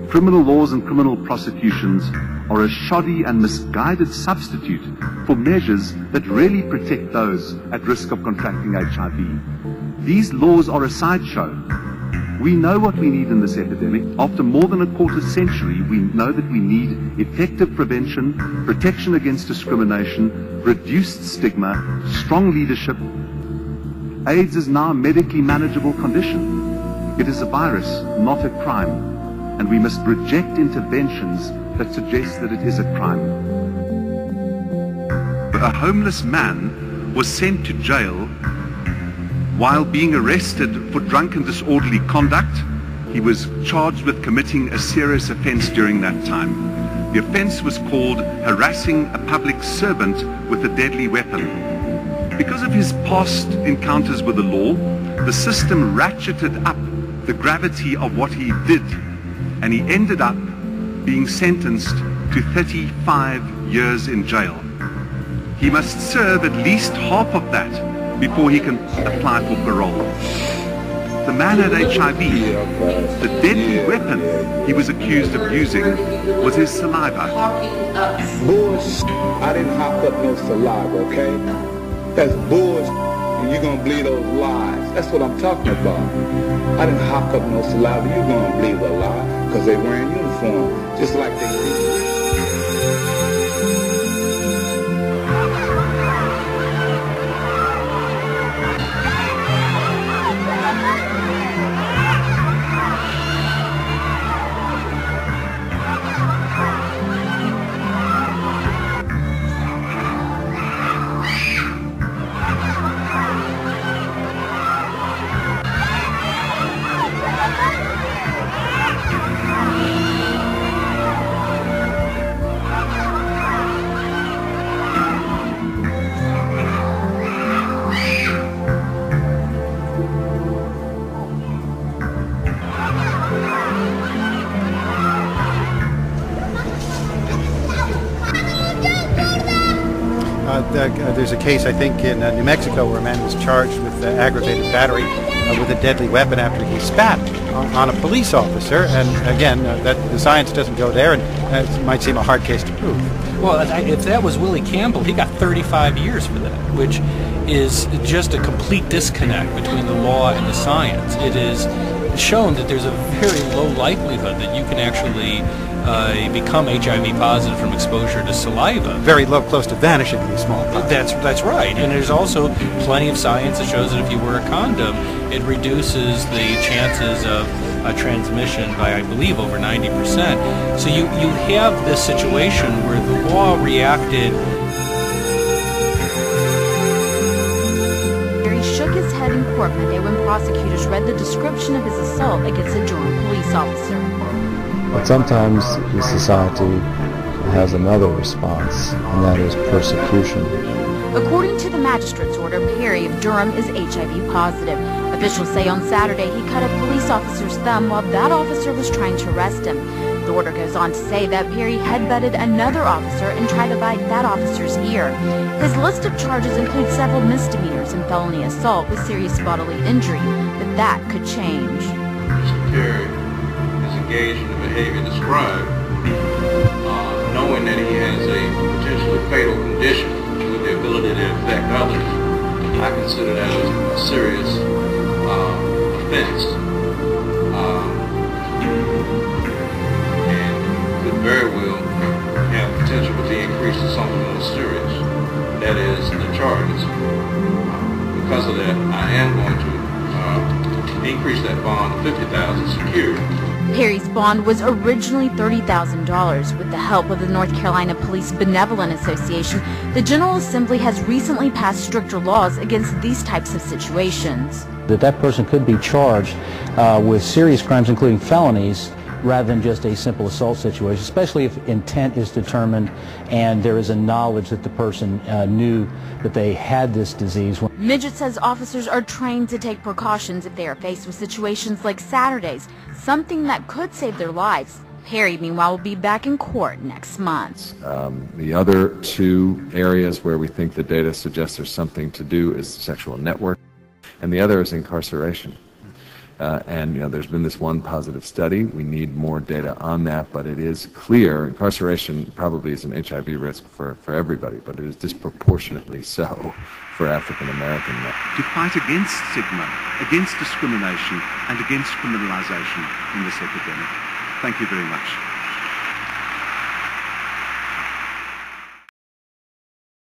criminal laws and criminal prosecutions are a shoddy and misguided substitute for measures that really protect those at risk of contracting HIV. These laws are a sideshow. We know what we need in this epidemic. After more than a quarter century, we know that we need effective prevention, protection against discrimination, reduced stigma, strong leadership. AIDS is now a medically manageable condition. It is a virus, not a crime, and we must reject interventions that suggest that it is a crime. A homeless man was sent to jail while being arrested for drunk and disorderly conduct. He was charged with committing a serious offense during that time. The offense was called harassing a public servant with a deadly weapon. Because of his past encounters with the law, the system ratcheted up the gravity of what he did, and he ended up being sentenced to 35 years in jail. He must serve at least half of that before he can apply for parole. The man had HIV. The deadly weapon he was accused of using was his saliva. Bullshit. I didn't hop up no saliva, okay? That's bullshit, and you're gonna believe those lies. That's what I'm talking about. I didn't hop up no saliva. You're gonna believe a lie, because they're wearing uniform, just like they do. There's a case, I think, in New Mexico where a man was charged with aggravated battery with a deadly weapon after he spat on a police officer. And again, that the science doesn't go there, and it might seem a hard case to prove. Well, if that was Willie Campbell, he got 35 years for that, which is just a complete disconnect between the law and the science. It is shown that there's a very low likelihood that you can actually become HIV positive from exposure to saliva. Very low, close to vanishing in smallpox. That's right. And there's also plenty of science that shows that if you wear a condom, it reduces the chances of transmission by, I believe, over 90%. So you have this situation where the law reacted. He shook his head in court Monday when prosecutors read the description of his assault against a Durham police officer. But sometimes the society has another response, and that is persecution. According to the magistrate's order, Perry of Durham is HIV positive. Officials say on Saturday he cut a police officer's thumb while that officer was trying to arrest him. The order goes on to say that Perry headbutted another officer and tried to bite that officer's ear. His list of charges includes several misdemeanors and felony assault with serious bodily injury, but that could change. Mr. Perry is engaged in the behavior described, knowing that he has a potentially fatal condition with the ability to affect others. I consider that a serious offense, and could very well have potential to be increased to something more serious. That is the charges. Because of that, I am going to increase that bond to $50,000 secured. Perry's bond was originally $30,000. With the help of the North Carolina Police Benevolent Association, the General Assembly has recently passed stricter laws against these types of situations. That person could be charged with serious crimes, including felonies, rather than just a simple assault situation, especially if intent is determined and there is a knowledge that the person knew that they had this disease. Midget says officers are trained to take precautions if they are faced with situations like Saturday's, something that could save their lives. Perry, meanwhile, will be back in court next month. The other two areas where we think the data suggests there's something to do is sexual network, and the other is incarceration. And there's been this one positive study. We need more data on that, but it is clear incarceration probably is an HIV risk for everybody, but it is disproportionately so for African American men. To fight against stigma, against discrimination, and against criminalization in this epidemic. Thank you very much.